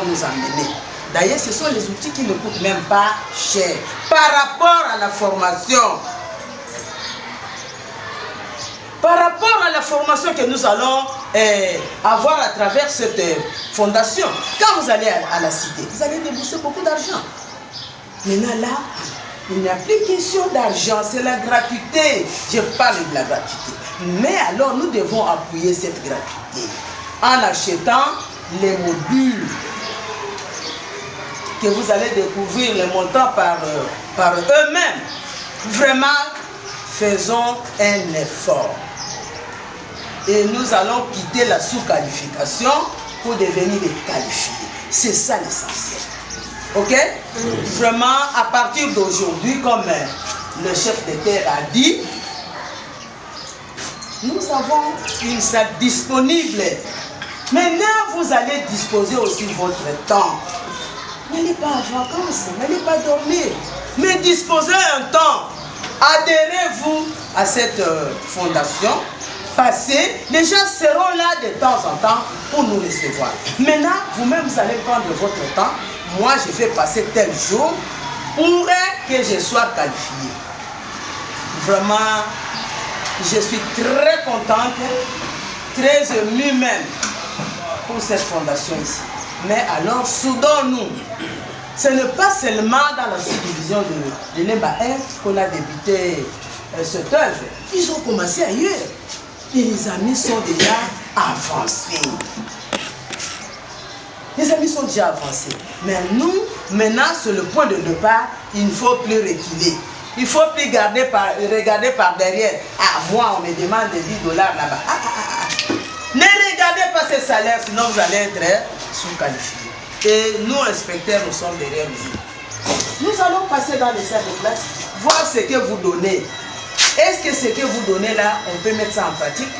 Nous amener. D'ailleurs, ce sont les outils qui ne coûtent même pas cher par rapport à la formation. Par rapport à la formation que nous allons avoir à travers cette fondation. Quand vous allez à la cité, vous allez débourser beaucoup d'argent. Maintenant là, il n'y a plus question d'argent, c'est la gratuité. Je parle de la gratuité. Mais alors, nous devons appuyer cette gratuité en achetant les modules que vous allez découvrir les montants par eux-mêmes. Vraiment, faisons un effort. Et nous allons quitter la sous-qualification pour devenir des qualifiés. C'est ça l'essentiel. Ok? Vraiment, à partir d'aujourd'hui, comme le chef de terre a dit, nous avons une salle disponible. Maintenant, vous allez disposer aussi votre temps. N'allez pas en vacances, n'allez pas dormir, mais disposez un temps. Adhérez-vous à cette fondation. Passez, les gens seront là de temps en temps pour nous recevoir. Maintenant, vous-même, vous allez prendre votre temps. Moi, je vais passer tel jour pour que je sois qualifié. Vraiment, je suis très contente, très émue même pour cette fondation ici. Mais alors, soudons-nous. Ce n'est pas seulement dans la subdivision de Nemba 1 qu'on a débuté cette œuvre. Ils ont commencé ailleurs. Et les amis sont déjà avancés. Les amis sont déjà avancés. Mais nous, maintenant, sur le point de départ, il ne faut plus reculer. Il ne faut plus regarder par derrière. Ah, moi, on me demande de 10 $ là-bas. Ne regardez pas ces salaires, sinon vous allez être sous-qualifiés. Et nous, inspecteurs, nous sommes derrière nous. Nous allons passer dans les salles de classe, voir ce que vous donnez. Est-ce que ce que vous donnez là, on peut mettre ça en pratique?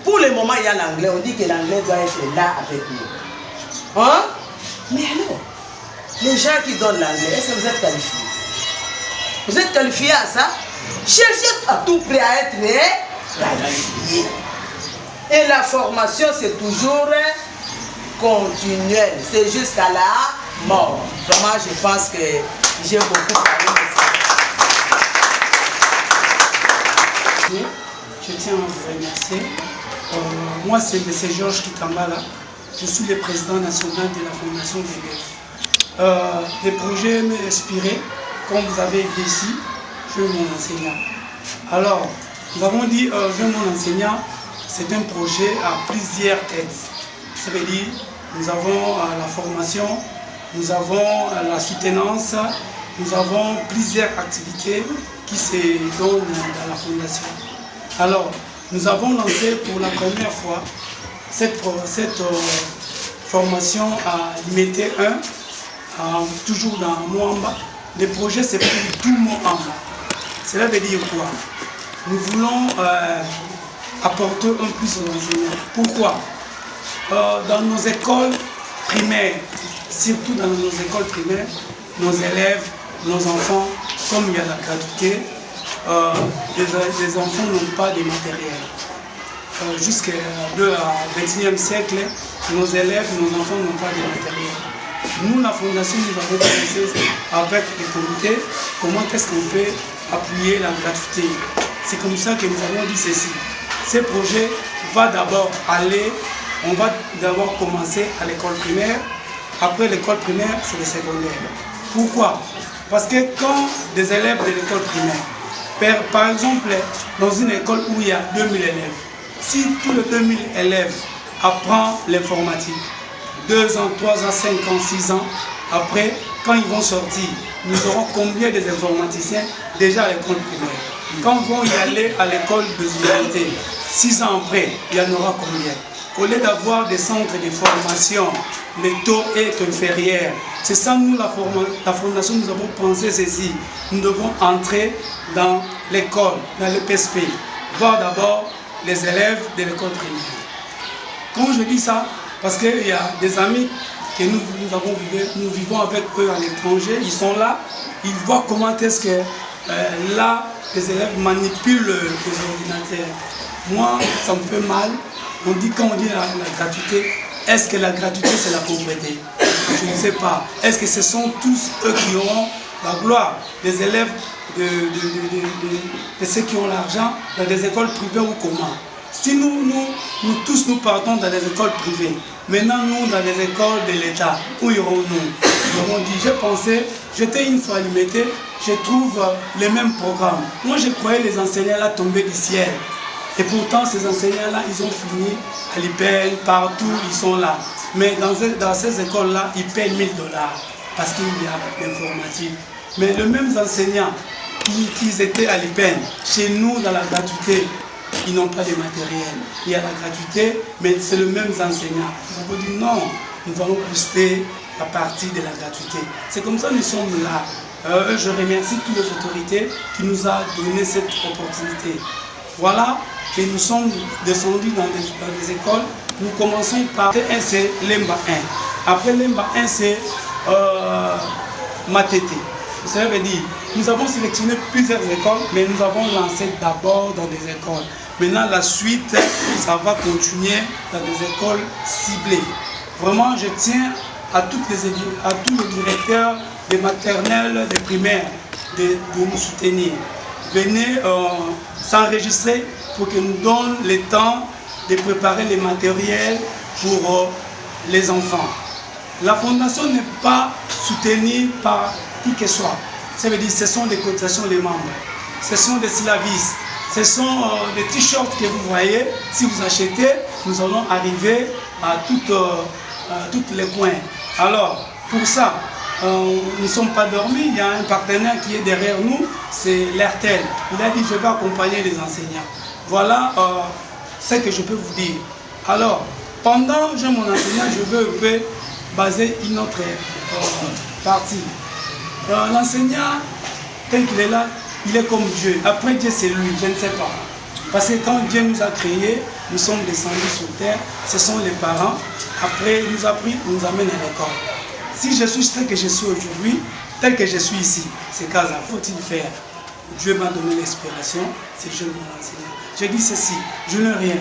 Pour le moment, il y a l'anglais. On dit que l'anglais doit être là avec nous. Hein? Mais alors, les gens qui donnent l'anglais, est-ce que vous êtes qualifiés? Vous êtes qualifiés à ça? Cherchez à tout près à être qualifiés. Et la formation, c'est toujours continuel. C'est jusqu'à la mort. Vraiment, je pense que j'ai beaucoup parlé de ça. Je tiens à vous remercier. Moi, c'est M. Georges Kitambala. Je suis le président national de la Fondation des élèves. Les projets m'ont inspiré. Comme vous avez dit ici, je suis mon enseignant. Alors, nous avons dit, je suis mon enseignant, c'est un projet à plusieurs têtes. Ça veut dire, nous avons la formation, nous avons la soutenance, nous avons plusieurs activités qui se donnent dans la fondation. Alors, nous avons lancé pour la première fois cette formation à l'IMT 1, toujours dans Moamba. Le projet, c'est pour tout Moamba. Cela veut dire quoi? Nous voulons apporter un plus aux enseignants. Pourquoi? Dans nos écoles primaires, surtout dans nos écoles primaires, nos élèves, nos enfants, comme il y a la gratuité, les enfants n'ont pas de matériel. Jusqu'au XXIe siècle, nos élèves, nos enfants n'ont pas de matériel. Nous, la Fondation, nous avons commencé avec les comités, comment est-ce qu'on peut appuyer la gratuité. C'est comme ça que nous avons dit ceci. Ce projet va d'abord on va d'abord commencer à l'école primaire. Après l'école primaire, c'est le secondaire. Pourquoi? Parce que quand des élèves de l'école primaire, par exemple, dans une école où il y a 2000 élèves, si tous les 2000 élèves apprennent l'informatique, 2 ans, 3 ans, 5 ans, 6 ans, Après, quand ils vont sortir, nous aurons combien des informaticiens déjà à l'école primaire. Quand ils vont y aller à l'école de l'université, 6 ans après, il y en aura combien? Au lieu d'avoir des centres de formation, le taux est inférieur. C'est ça, nous, la fondation, nous avons pensé ceci. Nous devons entrer dans l'école, dans le PSP, voir d'abord les élèves de l'école primaire. Quand je dis ça, parce qu'il y a des amis que nous vivons avec eux à l'étranger, ils sont là, ils voient comment est-ce que là, les élèves manipulent les ordinateurs. Moi, ça me fait mal. Quand on dit la gratuité, est-ce que la gratuité c'est la pauvreté? Je ne sais pas. Est-ce que ce sont tous eux qui auront la gloire? Les élèves de ceux qui ont l'argent dans des écoles privées ou comment? Si nous tous nous partons dans des écoles privées, maintenant nous dans les écoles de l'État, où irons-nous? Nous avons dit, j'ai pensé, j'étais une fois à l'UMT, je trouve les mêmes programmes. Moi je croyais les enseignants là tomber du ciel. Et pourtant, ces enseignants-là, ils ont fini à l'IPEN, partout, ils sont là. Mais dans ces écoles-là, ils payent 1 000 $ parce qu'il y a l'informatique. Mais les mêmes enseignants qui étaient à l'IPEN, chez nous, dans la gratuité, ils n'ont pas de matériel. Il y a la gratuité, mais c'est les mêmes enseignants. Ils ont dit non, nous allons booster la partie de la gratuité. C'est comme ça que nous sommes là. Je remercie toutes les autorités qui nous ont donné cette opportunité. Voilà que nous sommes descendus dans des écoles. Nous commençons par T1, c'est Lemba 1. Après Lemba 1, c'est Matete. Ça veut dire, nous avons sélectionné plusieurs écoles, mais nous avons lancé d'abord dans des écoles. Maintenant, la suite, ça va continuer dans des écoles ciblées. Vraiment, je tiens à tous les directeurs des maternelles, des primaires, de nous soutenir. Venez s'enregistrer pour que nous donne le temps de préparer les matériels pour les enfants. La fondation n'est pas soutenue par qui que ce soit. Ça veut dire que ce sont des cotisations des membres, ce sont des syllabus, ce sont des t-shirts que vous voyez. Si vous achetez, nous allons arriver à tous les coins. Alors, pour ça, nous ne sommes pas dormis. Il y a un partenaire qui est derrière nous, c'est l'Airtel. Il a dit, je vais accompagner les enseignants. Voilà ce que je peux vous dire. Alors, pendant que j'ai mon enseignant, je veux un peu baser une autre partie. L'enseignant, tel qu'il est là, il est comme Dieu. Après Dieu, c'est lui, je ne sais pas. Parce que quand Dieu nous a créés, nous sommes descendus sur terre, ce sont les parents. Après, il nous a pris, il nous amène à l'école. Si je suis tel que je suis aujourd'hui, tel que je suis ici, c'est qu'à ça, faut-il faire? Dieu m'a donné l'inspiration, c'est je mon enseignant. Je dis ceci, je n'ai rien.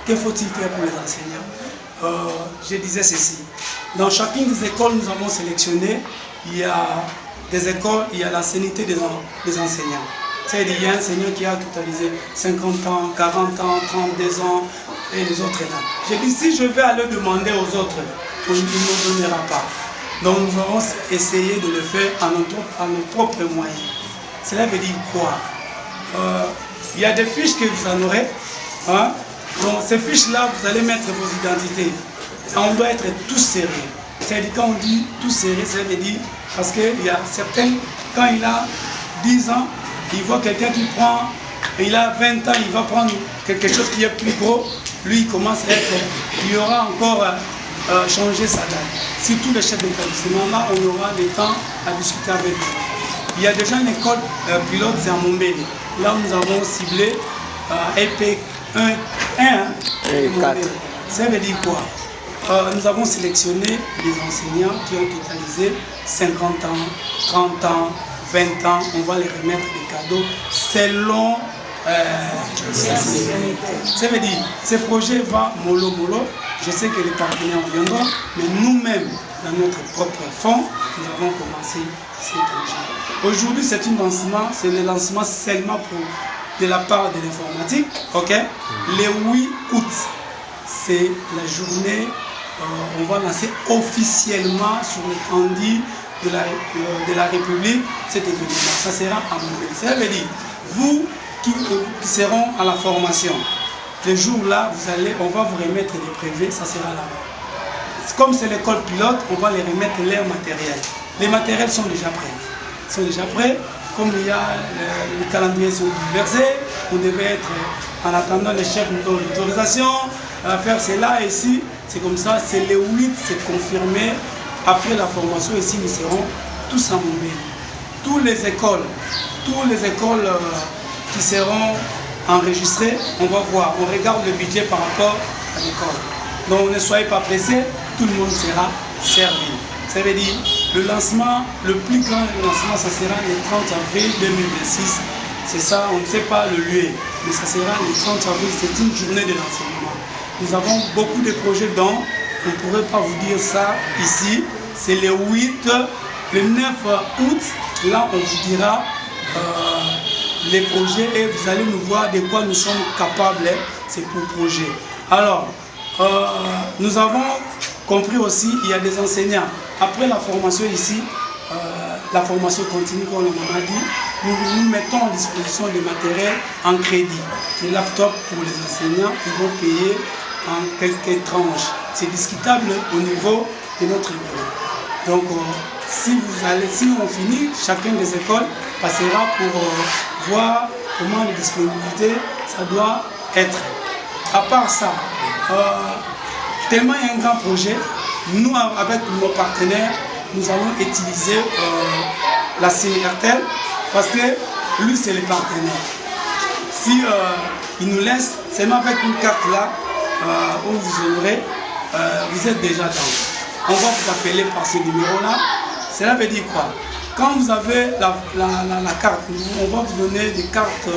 Que faut-il faire pour les enseignants? Je disais ceci. Dans chacune des écoles, nous avons sélectionné, il y a des écoles, il y a l'ancienneté des enseignants. C'est-à-dire qu'il y a un enseignant qui a totalisé 50 ans, 40 ans, 32 ans, et les autres là. J'ai dit, si je vais aller demander aux autres, on ne me donnera pas. Donc nous allons essayer de le faire à nos propres moyens. Cela veut dire quoi? Il y a des fiches que vous en aurez. Hein? Donc ces fiches-là, vous allez mettre vos identités. On doit être tous sérieux. C'est-à-dire quand on dit tous sérieux, ça veut dire parce qu'il y a certains, quand il a 10 ans, il voit quelqu'un qui prend, et il a 20 ans, il va prendre quelque chose qui est plus gros, lui il commence à être, il y aura encore changer sa date. Si tous les chefs d'établissement, là on aura le temps à discuter avec eux. Il y a déjà une école pilote, c'est à Mombele. Là nous avons ciblé EP 1 et 4. Ça veut dire quoi? Nous avons sélectionné des enseignants qui ont totalisé 50 ans, 30 ans, 20 ans. On va les remettre des cadeaux selon ça veut dire, ce projet va mollo. Je sais que les partenaires viendront, mais nous-mêmes, dans notre propre fonds, nous avons commencé ce projet. Aujourd'hui, c'est le lancement seulement de la part de l'informatique. Okay? Le 8 août, c'est la journée, on va lancer officiellement sur le candy de la République cet événement. Ça sera en Mombele. Ça veut dire, vous qui seront à la formation, le jour-là, on va vous remettre les brevets, ça sera là-bas. Comme c'est l'école pilote, on va les remettre leur matériel. les matériels sont déjà prêts. Ils sont déjà prêts. Comme il y a le calendrier sur versé, on devait être en attendant les chefs d'autorisation à faire cela ici. C'est comme ça, c'est le 8, c'est confirmé. Après la formation ici, nous serons tous en Montbéli. Toutes les écoles qui seront enregistrées, on va voir, on regarde le budget par rapport à l'école. Donc ne soyez pas pressés, tout le monde sera servi. Ça veut dire, le lancement, le plus grand lancement, ça sera le 30 avril 2026. C'est ça, on ne sait pas le lieu, mais ça sera le 30 avril, c'est une journée de l'enseignement. Nous avons beaucoup de projets dont on ne pourrait pas vous dire ça ici. C'est le 8, le 9 août, là on vous dira les projets et vous allez nous voir de quoi nous sommes capables, c'est pour projet. Alors, nous avons compris aussi, il y a des enseignants. Après la formation ici, la formation continue, comme on m'a dit, nous mettons à disposition des matériels en crédit. Les laptops pour les enseignants, ils vont payer en quelques tranches. C'est discutable au niveau de notre école. Donc, si on finit, chacune des écoles passera pour voir comment les disponibilités, ça doit être. À part ça, tellement il y a un grand projet, nous, avec nos partenaires, nous allons utiliser la CNRTEL parce que lui, c'est le partenaire. Si il nous laisse, seulement avec une carte là, où vous aurez, vous êtes déjà dans. On va vous appeler par ce numéro-là. Cela veut dire quoi? Quand vous avez la carte, on va vous donner des cartes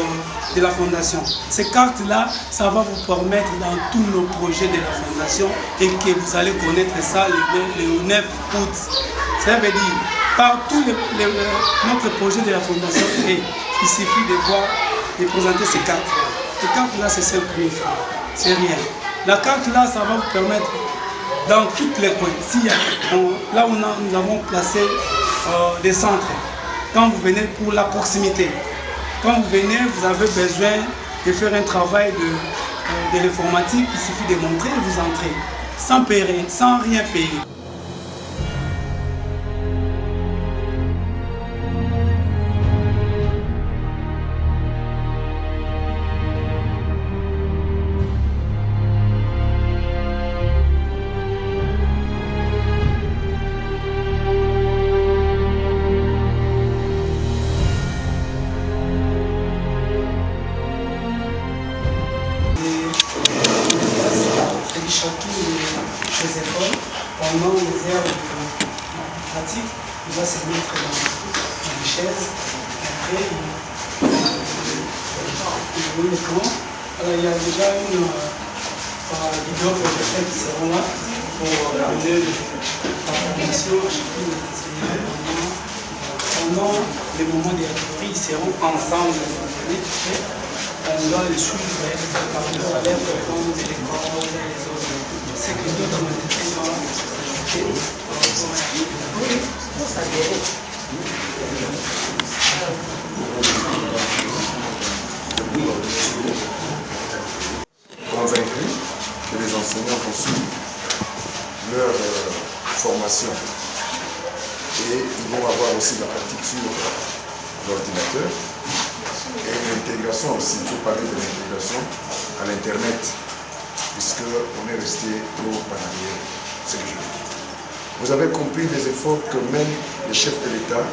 de la fondation. Ces cartes-là, ça va vous permettre dans tous nos projets de la fondation et que vous allez connaître ça le 9 août. Ça veut dire, par tous notre projet de la fondation, il suffit de voir, de présenter ces cartes-là. Ces cartes-là, c'est 5 000 francs. C'est rien. La carte-là, ça va vous permettre dans toutes les coins. Là où nous avons placé des centres, quand vous venez pour la proximité, quand vous venez, vous avez besoin de faire un travail de l'informatique, il suffit de montrer et vous entrez, sans payer, sans rien payer. Pendant les heures de pratique, il va se mettre dans une chaise. Après, il met le camp. Alors, il y a déjà une vidéo projecteur qui seront là pour donner la formation à chacun des enseignants. Pendant les moments de la théorie, ils seront ensemble. On doit les suivre par le salaire comme les écoles, les autres. C'est que d'autres matériels sont convaincu que les enseignants poursuivent leur formation et ils vont avoir aussi la pratique sur l'ordinateur et l'intégration aussi. Il faut parler de l'intégration à l'Internet puisqu'on est resté trop en arrière. C'est le jeu. Vous avez compris les efforts que mène le chef de l'État,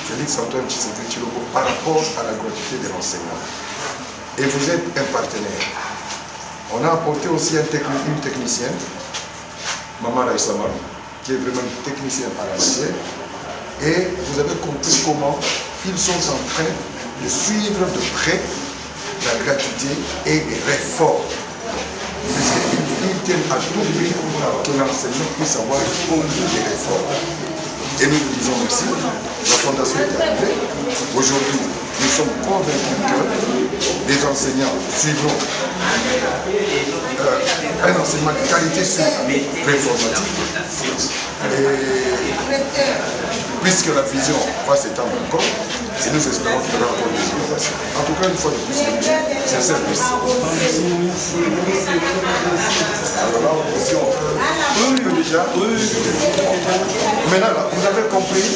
Félix-Antoine Tshisekedi Tshilombo, par rapport à la gratuité de l'enseignement. Et vous êtes un partenaire. On a apporté aussi une technicienne, Maman Raïssa Marou, qui est vraiment une technicienne à la matière. Et vous avez compris comment ils sont en train de suivre de près la gratuité et les réformes. Puisqu'ils tiennent à tout prix que l'enseignant puisse avoir des réformes. Et nous vous disons merci. La fondation est arrivée. Aujourd'hui, nous sommes convaincus que les enseignants suivront un enseignement de qualité sur l'informatique. Puisque la vision va s'étendre encore, et nous espérons qu'il y aura encore des innovations. En tout cas, une fois de plus, c'est un service. Alors là, aussi, on peut déjà. Maintenant, là, vous avez compris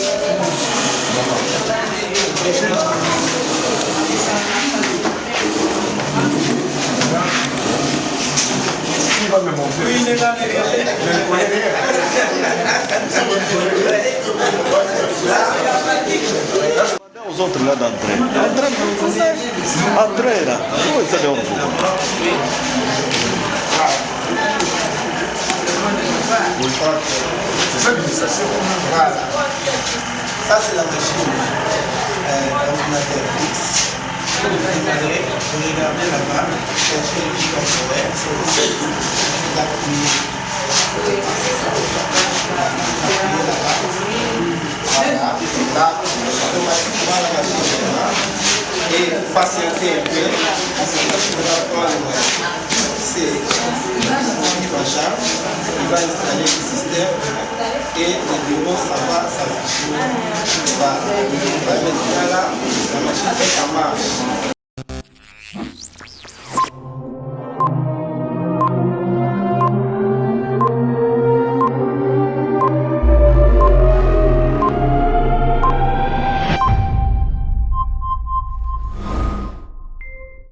ça dehors. C'est ça l'initiation. Voilà. Ça, c'est la machine d'ordinateur fixe. Vous regardez là-bas, cherchez le bouton horaire, vous appuyez. Appuyez là-bas. Voilà. Là, automatiquement, la machine démarre. Et patientez un peu. On va prendre le moyen. C'est en charge, il va installer le système et le bureau, ça va s'afficher. Maintenant là, la machine est en marche.